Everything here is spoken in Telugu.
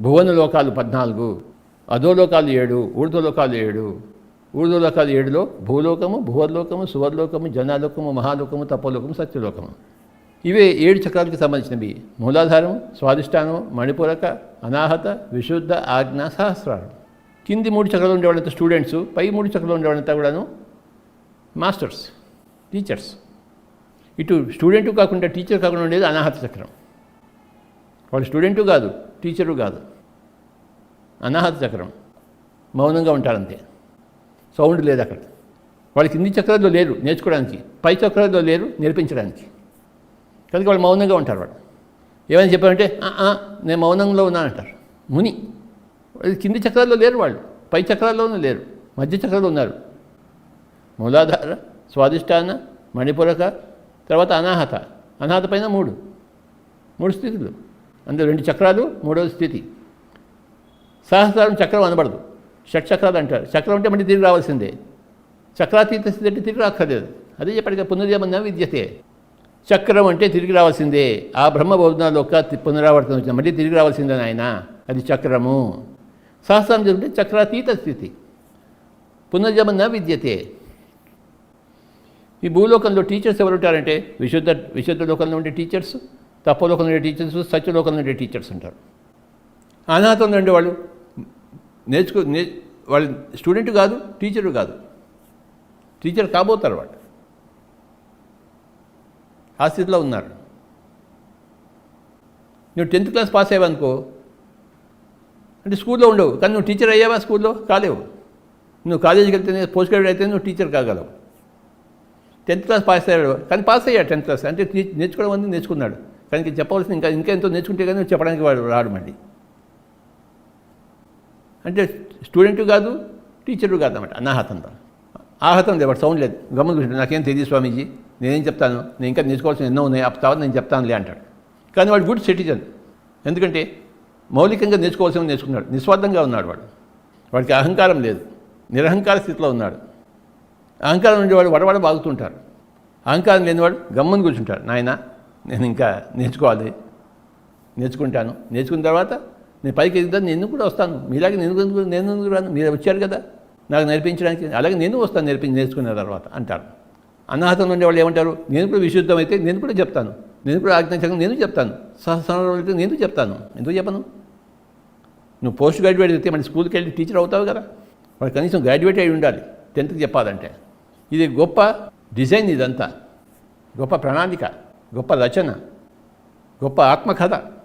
భువన లోకాలు 14, అధోలోకాలు 7, ఊర్ధ్వలోకాలు 7. ఊర్ధ్వలోకాలు 7లో భూలోకము, భువర్లోకము, సువర్లోకము, జనాలోకము, మహాలోకము, తపోలోకము, సత్యలోకము. ఇవే 7 చక్రాలకు సంబంధించినవి. మూలాధారం, స్వాధిష్టానం, మణిపూరక, అనాహత, విశుద్ధ, ఆజ్ఞ, సహస్రారం. కింది 3 చక్రాలు ఉండేవాళ్ళంతా స్టూడెంట్స్, పై 3 చక్రాలు ఉండేవాళ్ళంతా కూడాను మాస్టర్స్, టీచర్స్. ఇటు స్టూడెంటు కాకుండా టీచర్ కాకుండా ఉండేది అనాహత చక్రం. వాళ్ళు స్టూడెంటు కాదు, టీచరు కాదు. అనాహత చక్రం మౌనంగా ఉంటారంతే, సౌండ్ లేదు అక్కడ. వాళ్ళకి కింది చక్రాల్లో లేరు నేర్చుకోవడానికి, పై చక్రాల్లో లేరు నేర్పించడానికి. కనుక వాళ్ళు మౌనంగా ఉంటారు. వాళ్ళు ఏమైనా చెప్పారంటే నేను మౌనంలో ఉన్నా అంటారు. ముని కింది చక్రాల్లో లేరు, వాళ్ళు పై చక్రాల్లోనూ లేరు, మధ్య చక్రాల్లో ఉన్నారు. మూలాధార, స్వాధిష్టాన, మణిపూరక, తర్వాత అనాహత. అనాహత పైన 3 స్థితులు, అందులో 2 చక్రాలు, 3వ స్థితి. సహస్రారం చక్రం అనబడదు, షట్చక్రాలు అంటారు. చక్రం అంటే మళ్ళీ తిరిగి రావాల్సిందే. చక్రాతీత స్థితి అంటే తిరిగి రాక్కర్లేదు. అదే చెప్పాడు, పునర్జన్మ విద్యతే. చక్రం అంటే తిరిగి రావాల్సిందే. ఆ బ్రహ్మబోధనాలు ఒక్క పునరావర్తనం వచ్చింది, మళ్ళీ తిరిగి రావాల్సిందే ఆయన, అది చక్రము. సహస్రం అంటే చక్రాతీత స్థితి, పునర్జన్మ విద్యతే. ఈ భూలోకంలో టీచర్స్ ఎవరు ఉంటారంటే విశుద్ధ లోకంలో ఉండే టీచర్స్, తపోలోకంలో ఉండే టీచర్స్, సత్యలోకంలో ఉండే టీచర్స్ ఉంటారు. అనాథంలో ఉండేవాళ్ళు వాళ్ళు స్టూడెంట్ కాదు, టీచరు కాదు, టీచర్ కాబోతారు వాళ్ళు. ఆ స్థితిలో ఉన్నారు. నువ్వు 10th క్లాస్ పాస్ అయ్యావనుకో అంటే స్కూల్లో ఉండవు, కానీ నువ్వు టీచర్ అయ్యావా? స్కూల్లో కాలేవు. నువ్వు కాలేజీకి వెళ్తేనే పోస్ట్ గ్రాడ్యుయేట్ అయితే నువ్వు టీచర్ కాగలవు. 10th క్లాస్ పాస్ అయ్యాడు, కానీ పాస్ అయ్యాడు 10th క్లాస్ అంటే నేర్చుకోవడం అనేది నేర్చుకున్నాడు. కానీ చెప్పవలసింది ఇంకా ఎంతో నేర్చుకుంటే కానీ చెప్పడానికి వాడు రాడు మళ్ళీ. అంటే స్టూడెంటు కాదు, టీచరు కాదు అన్నమాట అనాహతంలో. ఆహతం లేదు, వాడు సౌండ్ లేదు, గమ్మున కూర్చుంటాడు. నాకేం తెలియదు స్వామీజీ, నేనేం చెప్తాను, నేను ఇంకా నేర్చుకోవాల్సిన ఎన్నో ఉన్నాయి, ఆ తర్వాత నేను చెప్తానులే అంటాడు. కానీ వాడు గుడ్ సిటిజన్, ఎందుకంటే మౌలికంగా నేర్చుకోవాల్సిన నేర్చుకున్నాడు, నిస్వార్థంగా ఉన్నాడు వాడు. వాడికి అహంకారం లేదు, నిరహంకార స్థితిలో ఉన్నాడు. అహంకారం ఉండేవాడు వడవడ బాగుతుంటారు. అహంకారం లేనివాడు గమ్మున కూర్చుంటాడు. నాయన నేను ఇంకా నేర్చుకోవాలి, నేర్చుకుంటాను, నేర్చుకున్న తర్వాత నేను పైకి ఎదుగుతాను, నేను కూడా వస్తాను, మీలాగే నేను రాను, మీరు వచ్చారు కదా నాకు నేర్పించడానికి, అలాగే నేను వస్తాను నేర్చుకున్న తర్వాత అంటారు. అనాహతంలో ఉండేవాళ్ళు ఏమంటారు, నేను కూడా విశుద్ధం అయితే నేను కూడా చెప్తాను, నేను కూడా ఆజ్ఞాచక్రం నేను చెప్తాను, సహస్రం అయితే నేను చెప్తాను. ఎందుకు చెప్పను? నువ్వు పోస్ట్ గ్రాడ్యుయేట్ అయితే మళ్ళీ స్కూల్కి వెళ్ళి టీచర్ అవుతావు కదా, వాడు కనీసం గ్రాడ్యుయేట్ అయి ఉండాలి 10th చెప్పాలంటే. ఇది గొప్ప డిజైన్, ఇదంతా గొప్ప ప్రణాళిక, గొప్ప రచన, గొప్ప ఆత్మకథ.